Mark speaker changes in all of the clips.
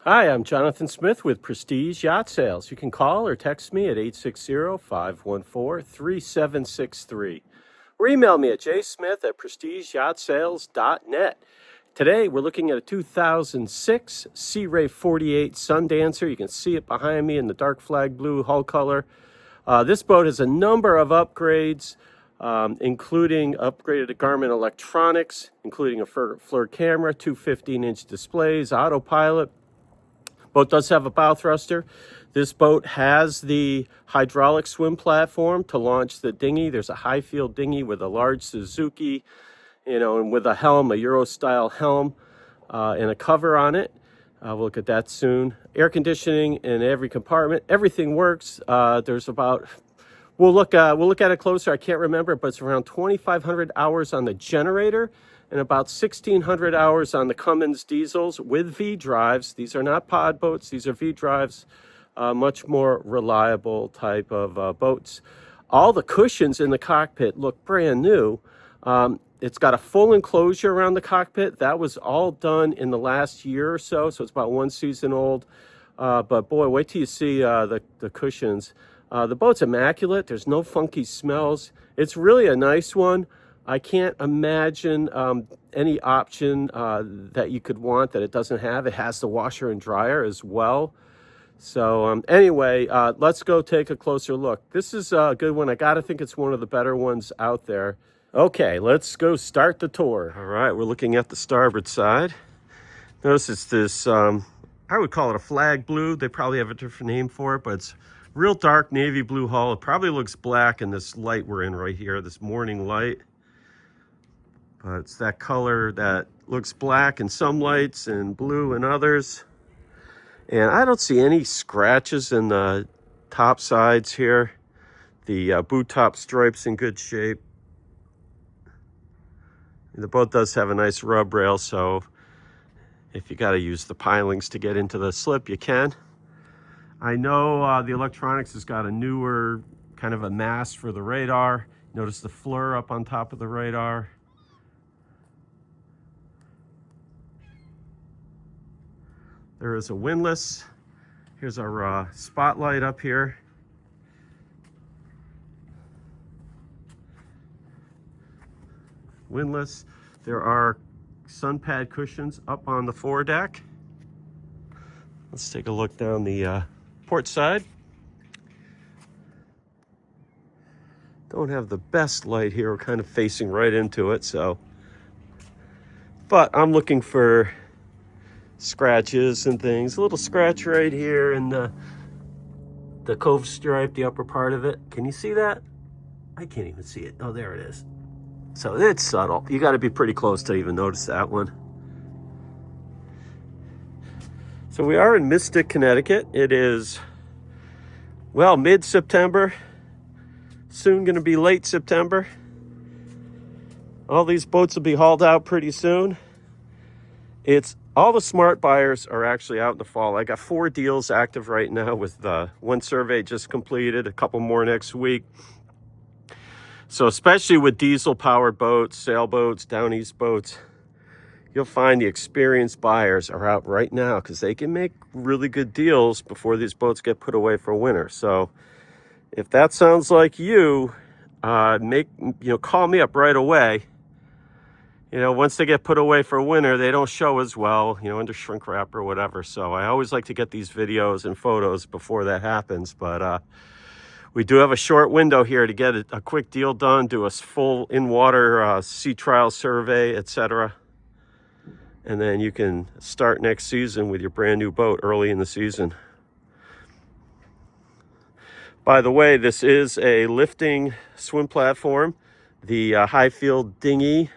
Speaker 1: Hi, I'm Jonathan Smith with Prestige Yacht Sales. You can call or text me at 860-514-3763 or email me at jsmith@prestigeyahtsales.net. Today, we're looking at a 2006 Sea Ray 48 Sundancer. You can see it behind me in the dark flag blue hull color. This boat has a number of upgrades, including upgraded Garmin electronics, including a FLIR camera, two 15-inch displays, autopilot. Boat does have a bow thruster. This boat has the hydraulic swim platform to launch the dinghy. There's a high field dinghy with a large Suzuki, and with a helm, a Euro style helm, and a cover on it. We'll look at that soon. Air conditioning in every compartment. Everything works. There's about, we'll look at it closer. I can't remember, but it's around 2,500 hours on the generator and about 1,600 hours on the Cummins diesels with V drives. These are not pod boats. These are V drives, much more reliable type of boats. All the cushions in the cockpit look brand new. It's got a full enclosure around the cockpit. That was all done in the last year or so, so it's about 1 season old. But boy, wait till you see the cushions. The boat's immaculate. There's no funky smells. It's really a nice one. I can't imagine any option that you could want that it doesn't have. It has the washer and dryer as well. So anyway, let's go take a closer look. This is a good one. I gotta think it's one of the better ones out there. Okay, let's go start the tour. All right, we're looking at the starboard side. Notice it's this, I would call it a flag blue. They probably have a different name for it, but it's real dark navy blue hull. It probably looks black in this light we're in right here, this morning light. But it's that color that looks black in some lights and blue in others. And I don't see any scratches in the top sides here. The boot top stripe's in good shape. The boat does have a nice rub rail, so if you got to use the pilings to get into the slip, you can. I know the electronics has got a newer kind of a mast for the radar. Notice the FLIR up on top of the radar. There is a windlass. Here's our spotlight up here. Windlass. There are sun pad cushions up on the foredeck. Let's take a look down the port side. Don't have the best light here. We're kind of facing right into it, so. But I'm looking for scratches and things. A little scratch right here in the cove stripe, the upper part of it. Can you see that? I can't even see it. Oh, there it is. So it's subtle. You got to be pretty close to even notice that one. So we are in Mystic, Connecticut. It is, well, mid-September. Soon going to be late September. All these boats will be hauled out pretty soon. All the smart buyers are actually out in the fall. I got 4 deals active right now with one survey just completed, a couple more next week. So especially with diesel-powered boats, sailboats, down east boats, you'll find the experienced buyers are out right now because they can make really good deals before these boats get put away for winter. So if that sounds like you, call me up right away. Once they get put away for winter, they don't show as well, under shrink wrap or whatever. So I always like to get these videos and photos before that happens. But we do have a short window here to get a quick deal done, do a full in-water sea trial survey, etc. And then you can start next season with your brand new boat early in the season. By the way, this is a lifting swim platform. The high field dinghy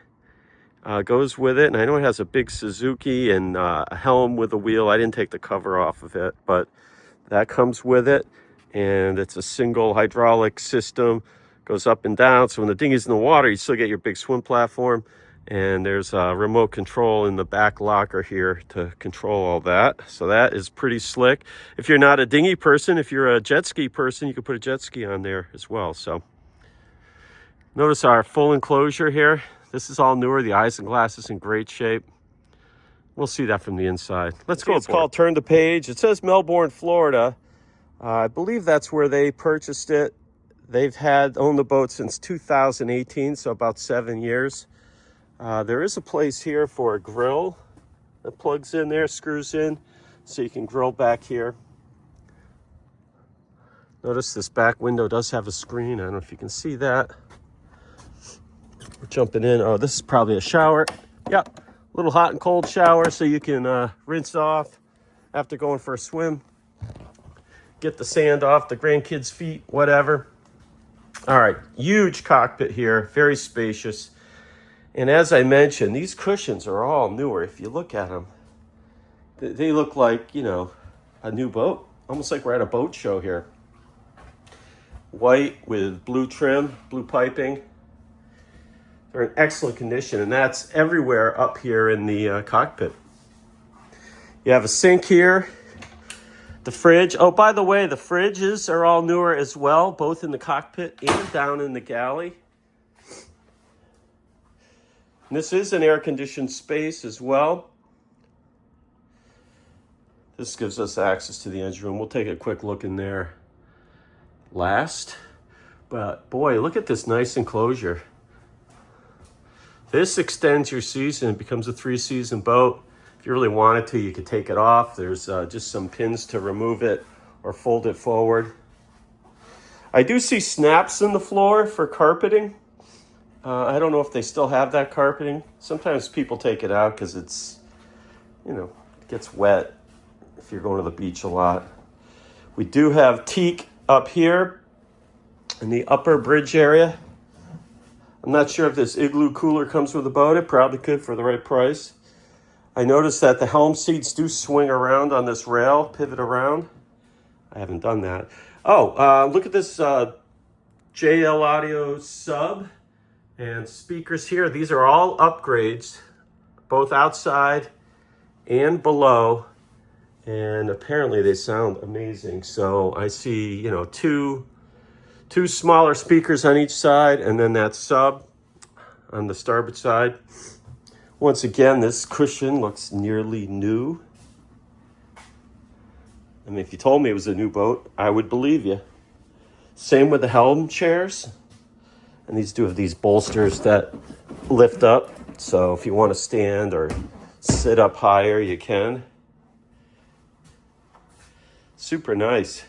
Speaker 1: goes with it, and I know it has a big Suzuki and a helm with a wheel. I didn't take the cover off of it, but that comes with it, and it's a single hydraulic system, goes up and down. So when the dinghy's in the water, you still get your big swim platform, and there's a remote control in the back locker here to control all that. So that is pretty slick. If you're not a dinghy person, if you're a jet ski person, you can put a jet ski on there as well. So notice our full enclosure here. This is all newer. The eyes and glass is in great shape. We'll see that from the inside. Let's go. It's called Turn the Page. It says Melbourne, Florida. I believe that's where they purchased it. They've owned the boat since 2018, so about 7 years. There is a place here for a grill that plugs in there, screws in, so you can grill back here. Notice this back window does have a screen. I don't know if you can see that. We're jumping in. Oh, this is probably a shower. Yep, a little hot and cold shower so you can rinse off after going for a swim. Get the sand off the grandkids' feet, whatever. All right, huge cockpit here, very spacious. And as I mentioned, these cushions are all newer. If you look at them, they look like, you know, a new boat. Almost like we're at a boat show here. White with blue trim, blue piping. They're in excellent condition, and that's everywhere up here in the cockpit. You have a sink here. The fridge. Oh, by the way, the fridges are all newer as well, both in the cockpit and down in the galley. And this is an air-conditioned space as well. This gives us access to the engine room. We'll take a quick look in there last. But boy, look at this nice enclosure. This extends your season. It becomes a 3-season boat. If you really wanted to, you could take it off. There's just some pins to remove it or fold it forward. I do see snaps in the floor for carpeting. I don't know if they still have that carpeting. Sometimes people take it out because it's, you know, it gets wet if you're going to the beach a lot. We do have teak up here in the upper bridge area. I'm not sure if this igloo cooler comes with the boat. It probably could for the right price. I noticed that the helm seats do swing around on this rail, pivot around. I haven't done that. Oh, look at this JL Audio sub and speakers here. These are all upgrades, both outside and below. And apparently they sound amazing. So I see, you know, two smaller speakers on each side, and then that sub on the starboard side. Once again, this cushion looks nearly new. I mean, if you told me it was a new boat, I would believe you. Same with the helm chairs. And these do have these bolsters that lift up. So if you want to stand or sit up higher, you can. Super nice.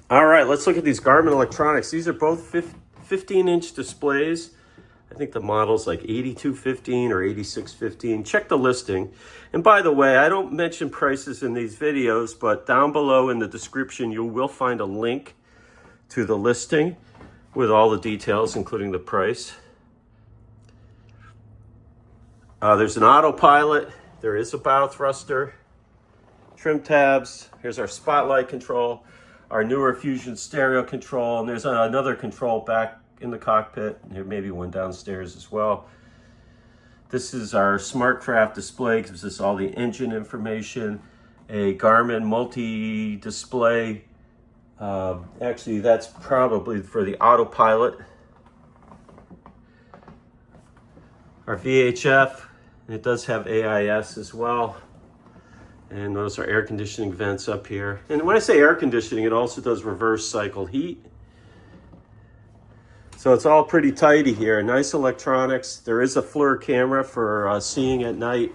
Speaker 1: All right, let's look at these Garmin electronics. These are both 15-inch displays. I think the model's like 8215 or 8615. Check the listing. And by the way, I don't mention prices in these videos, but down below in the description, you will find a link to the listing with all the details, including the price. There's an autopilot. There is a bow thruster. Trim tabs. Here's our spotlight control, our newer Fusion stereo control, and there's another control back in the cockpit. There may be one downstairs as well. This is our SmartCraft display. Gives us all the engine information. A Garmin multi-display. Actually, that's probably for the autopilot. Our VHF. And it does have AIS as well. And notice our air conditioning vents up here. And when I say air conditioning, it also does reverse cycle heat. So it's all pretty tidy here. Nice electronics. There is a FLIR camera for seeing at night.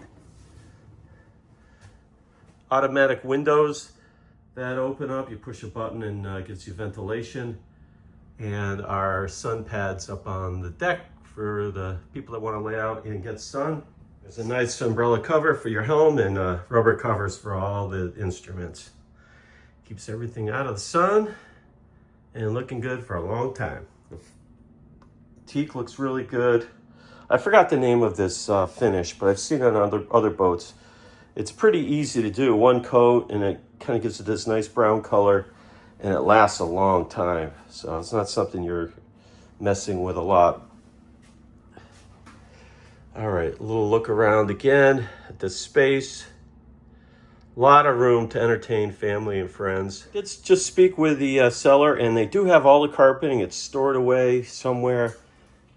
Speaker 1: Automatic windows that open up. You push a button and gives you ventilation. And our sun pads up on the deck for the people that want to lay out and get sun. There's a nice umbrella cover for your helm and rubber covers for all the instruments. Keeps everything out of the sun and looking good for a long time. The teak looks really good. I forgot the name of this finish, but I've seen it on other boats. It's pretty easy to do. One coat and it kind of gives it this nice brown color and it lasts a long time. So it's not something you're messing with a lot. All right, a little look around again at the space. A lot of room to entertain family and friends. Let's just speak with the seller, and they do have all the carpeting. It's stored away somewhere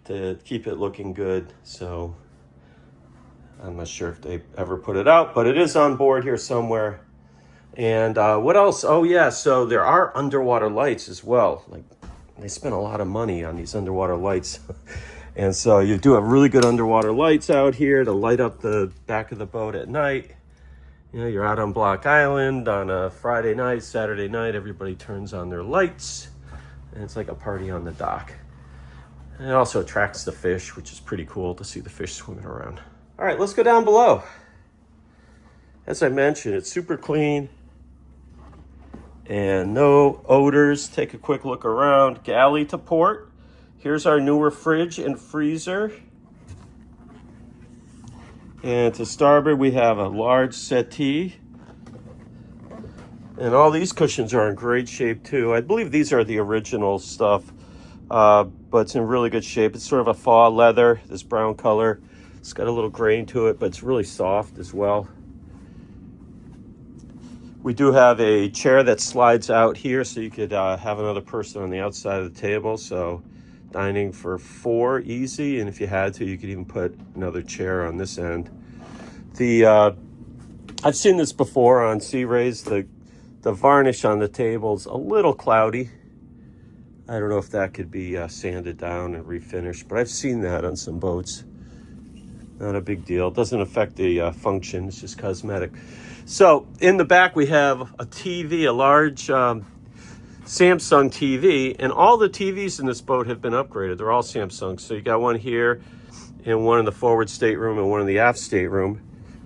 Speaker 1: to keep it looking good. So I'm not sure if they ever put it out, but it is on board here somewhere. And what else? Oh yeah, so there are underwater lights as well. Like, they spent a lot of money on these underwater lights. And so you do have really good underwater lights out here to light up the back of the boat at night. You know, you're out on Block Island on a Friday night, Saturday night, everybody turns on their lights, and it's like a party on the dock. And it also attracts the fish, which is pretty cool to see the fish swimming around. All right, let's go down below. As I mentioned, it's super clean and no odors. Take a quick look around. Galley to port. Here's our newer fridge and freezer. And to starboard, we have a large settee. And all these cushions are in great shape too. I believe these are the original stuff, but it's in really good shape. It's sort of a faux leather, this brown color. It's got a little grain to it, but it's really soft as well. We do have a chair that slides out here, so you could have another person on the outside of the table. So dining for 4 easy, and if you had to, you could even put another chair on this end. I've seen this before on Sea Rays. The varnish on the table's a little cloudy. I don't know if that could be sanded down and refinished, but I've seen that on some boats. Not a big deal. It doesn't affect the function. It's just cosmetic. So in the back, we have a TV, a large Samsung TV, and all the TVs in this boat have been upgraded. They're all Samsung. So you got one here and one in the forward stateroom and one in the aft stateroom.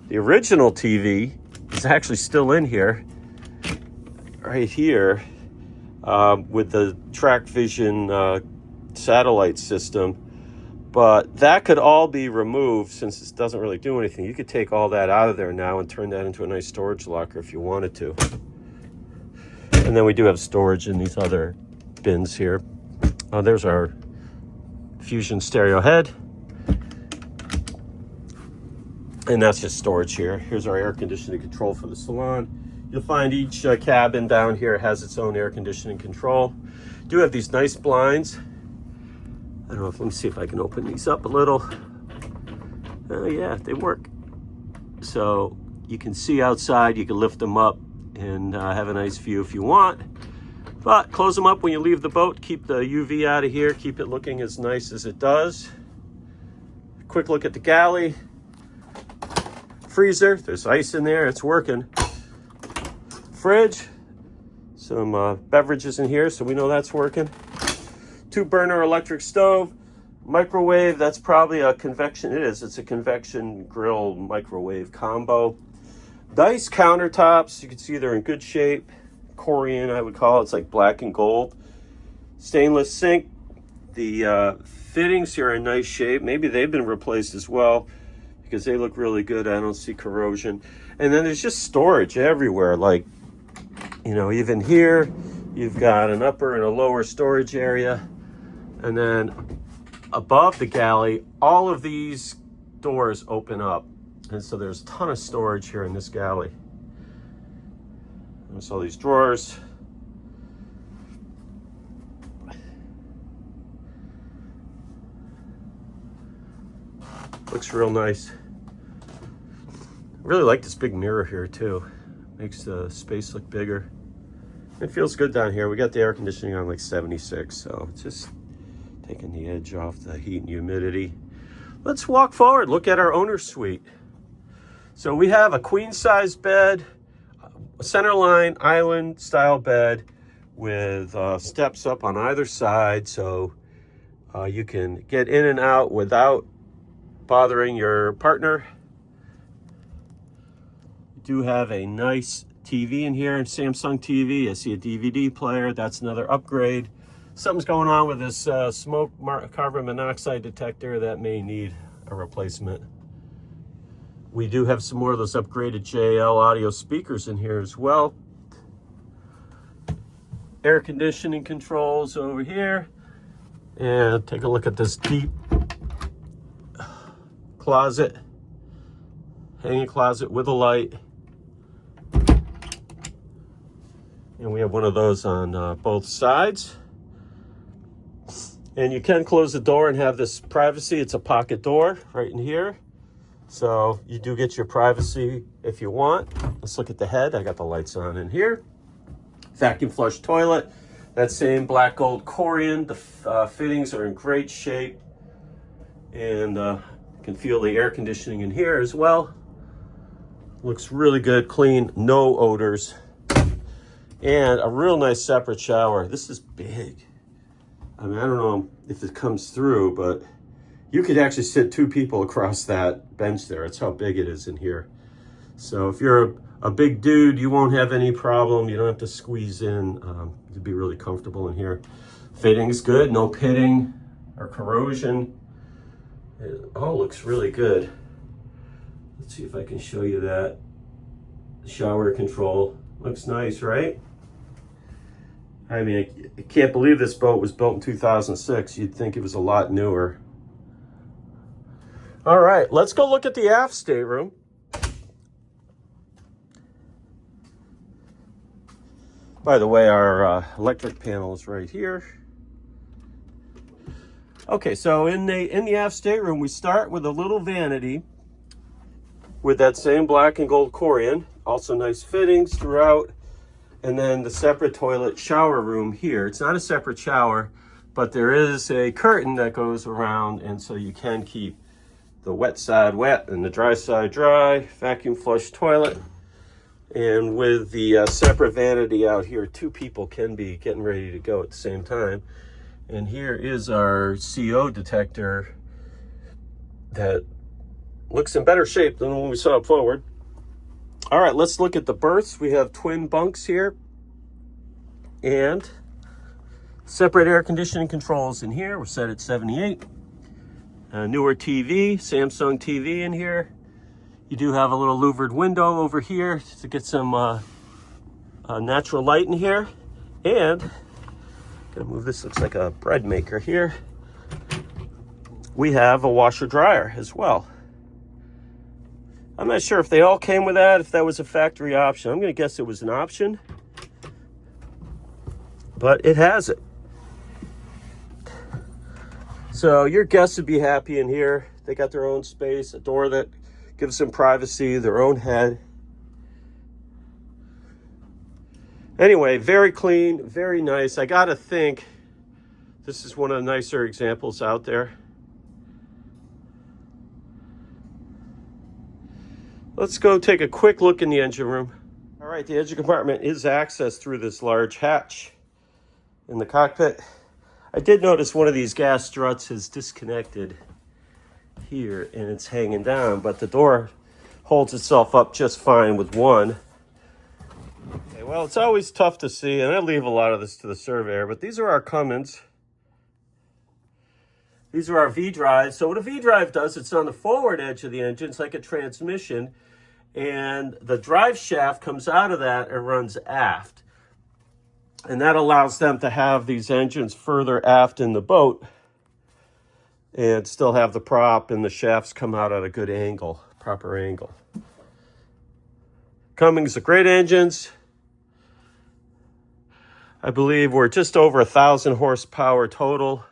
Speaker 1: The original TV is actually still in here, right here, with the Track Vision satellite system. But that could all be removed since it doesn't really do anything. You could take all that out of there now and turn that into a nice storage locker if you wanted to. And then we do have storage in these other bins here. There's our Fusion stereo head. And that's just storage here. Here's our air conditioning control for the salon. You'll find each cabin down here has its own air conditioning control. Do have these nice blinds. I don't know if, let me see if I can open these up a little. Oh yeah, they work. So you can see outside, you can lift them up and have a nice view if you want. But close them up when you leave the boat, keep the UV out of here, keep it looking as nice as it does. Quick look at the galley. Freezer, there's ice in there, it's working. Fridge, some beverages in here, so we know that's working. 2-burner electric stove, microwave, that's probably a convection, it's a convection grill microwave combo. Nice countertops, you can see they're in good shape. Corian, I would call it, it's like black and gold. Stainless sink, the fittings here are in nice shape. Maybe they've been replaced as well because they look really good. I don't see corrosion. And then there's just storage everywhere, like, you know, even here, you've got an upper and a lower storage area. And then above the galley, all of these doors open up. And so there's a ton of storage here in this galley. There's all these drawers. Looks real nice. I really like this big mirror here too. Makes the space look bigger. It feels good down here. We got the air conditioning on like 76, so it's just taking the edge off the heat and humidity. Let's walk forward, look at our owner's suite. So we have a queen size bed, a centerline island style bed with steps up on either side, so you can get in and out without bothering your partner. You do have a nice TV in here, Samsung TV. I see a DVD player. That's another upgrade. Something's going on with this smoke carbon monoxide detector that may need a replacement. We do have some more of those upgraded JL audio speakers in here as well. Air conditioning controls over here. And take a look at this deep closet, hanging closet with a light. And we have one of those on both sides. And you can close the door and have this privacy. It's a pocket door right in here. So you do get your privacy if you want. Let's look at the head. I got the lights on in here. Vacuum flush toilet. That same black gold Corian. The fittings are in great shape. And you can feel the air conditioning in here as well. Looks really good, clean, no odors. And a real nice separate shower. This is big. I mean, I don't know if it comes through, but you could actually sit 2 people across that bench there. That's how big it is in here. So if you're a big dude, you won't have any problem. You don't have to squeeze in. You'd be really comfortable in here. Fitting's good, no pitting or corrosion. It all looks really good. Let's see if I can show you that. Shower control looks nice, right? I mean, I can't believe this boat was built in 2006. You'd think it was a lot newer. All right, let's go look at the aft stateroom. By the way, our electric panel is right here. Okay, so in the aft stateroom, we start with a little vanity with that same black and gold Corian. Also nice fittings throughout. And then the separate toilet shower room here. It's not a separate shower, but there is a curtain that goes around, and so you can keep the wet side wet and the dry side dry. Vacuum flush toilet. And with the separate vanity out here, 2 people can be getting ready to go at the same time. And here is our CO detector that looks in better shape than when we saw it forward. All right, let's look at the berths. We have twin bunks here and separate air conditioning controls in here. We're set at 78. Newer TV, Samsung TV in here. You do have a little louvered window over here to get some natural light in here. And, gonna move this, looks like a bread maker here. We have a washer dryer as well. I'm not sure if they all came with that, if that was a factory option. I'm gonna guess it was an option, but it has it. So your guests would be happy in here. They got their own space, a door that gives them privacy, their own head. Anyway, very clean, very nice. I gotta think this is one of the nicer examples out there. Let's go take a quick look in the engine room. All right, the engine compartment is accessed through this large hatch in the cockpit. I did notice one of these gas struts is disconnected here and it's hanging down, but the door holds itself up just fine with one. Okay, well, it's always tough to see, and I leave a lot of this to the surveyor, but these are our Cummins. These are our V-drives. So what a V-drive does, it's on the forward edge of the engine. It's like a transmission, and the drive shaft comes out of that and runs aft. And that allows them to have these engines further aft in the boat and still have the prop and the shafts come out at a good angle, proper angle. Cummins are great engines. I believe we're just over 1,000 horsepower total.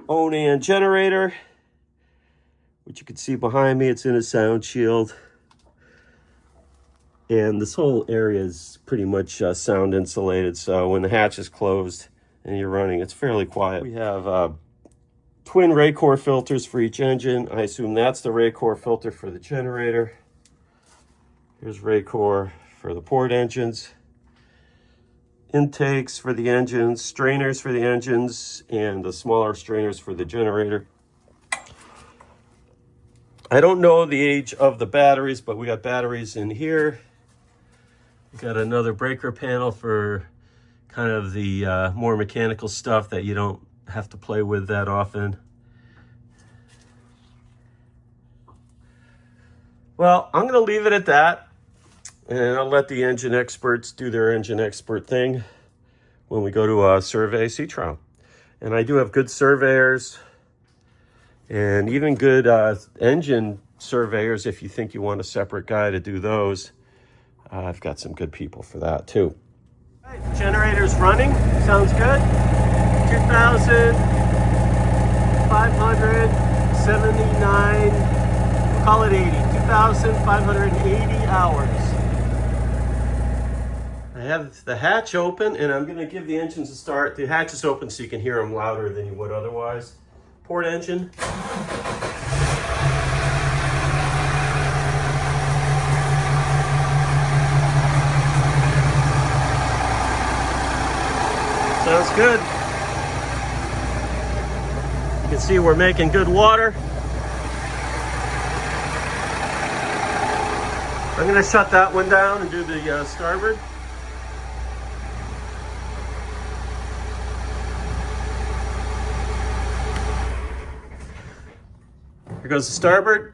Speaker 1: Own and generator, which you can see behind me. It's in a sound shield. And this whole area is pretty much sound insulated, so when the hatch is closed and you're running, it's fairly quiet. We have twin Raycor filters for each engine. I assume that's the Raycor filter for the generator. Here's Raycor for the port engines. Intakes for the engines, strainers for the engines, and the smaller strainers for the generator. I don't know the age of the batteries, but we got batteries in here. We got another breaker panel for kind of the more mechanical stuff that you don't have to play with that often. Well, I'm going to leave it at that, and I'll let the engine experts do their engine expert thing when we go to a survey sea trial. And I do have good surveyors and even good engine surveyors if you think you want a separate guy to do those. I've got some good people for that too. All right, the generator's running. Sounds good. 2,579 Call it 80. 2,580 hours. I have the hatch open, and I'm going to give the engines a start. The hatch is open so you can hear them louder than you would otherwise. Port engine. Sounds good. You can see we're making good water. I'm going to shut that one down and do the starboard. Here goes the starboard.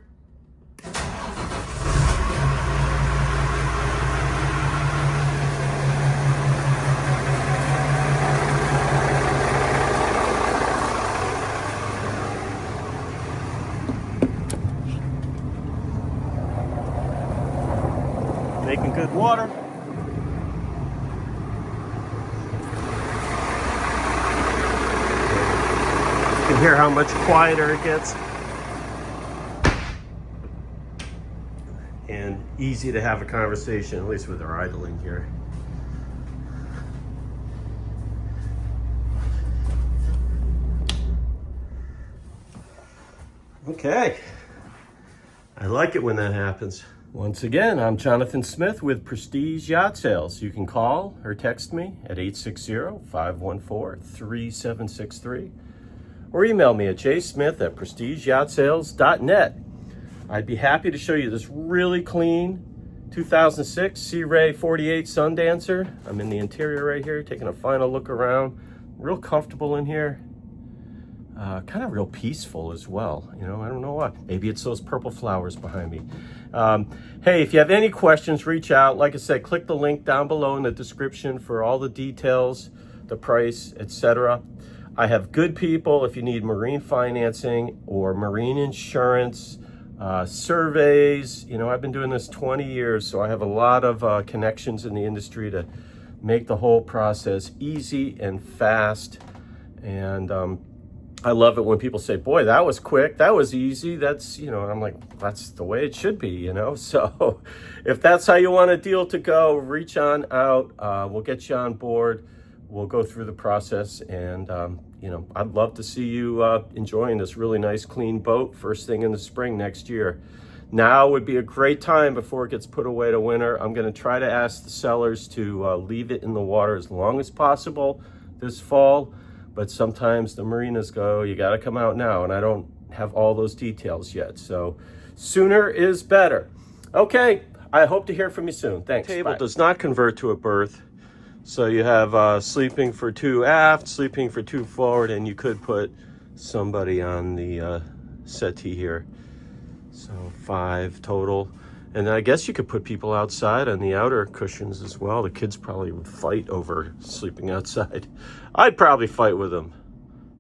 Speaker 1: Making good water. You can hear how much quieter it gets. And easy to have a conversation, at least with our idling here. Okay. I like it when that happens. Once again, I'm Jonathan Smith with Prestige Yacht Sales. You can call or text me at 860-514-3763 or email me at jsmith@prestigeyahtsales.net. I'd be happy to show you this really clean 2006 Sea Ray 48 Sundancer. I'm in the interior right here, taking a final look around. Real comfortable in here. Kind of real peaceful as well. You know, I don't know why. Maybe it's those purple flowers behind me. Hey, if you have any questions, reach out. Like I said, click the link down below in the description for all the details, the price, etc. I have good people if you need marine financing or marine insurance, surveys. You know, I've been doing this 20 years, so I have a lot of connections in the industry to make the whole process easy and fast. And I love it when people say, boy, that was quick, that was easy, that's, you know, I'm like, that's the way it should be, you know? So if that's how you want a deal to go, reach on out. We'll get you on board. We'll go through the process, and, you know, I'd love to see you enjoying this really nice, clean boat first thing in the spring next year. Now would be a great time before it gets put away to winter. I'm going to try to ask the sellers to leave it in the water as long as possible this fall. But sometimes the marinas go, you got to come out now, and I don't have all those details yet. So sooner is better. Okay, I hope to hear from you soon. Thanks. The table does not convert to a berth. So you have sleeping for 2 aft, sleeping for 2 forward, and you could put somebody on the settee here. So 5 total. And I guess you could put people outside on the outer cushions as well. The kids probably would fight over sleeping outside. I'd probably fight with them.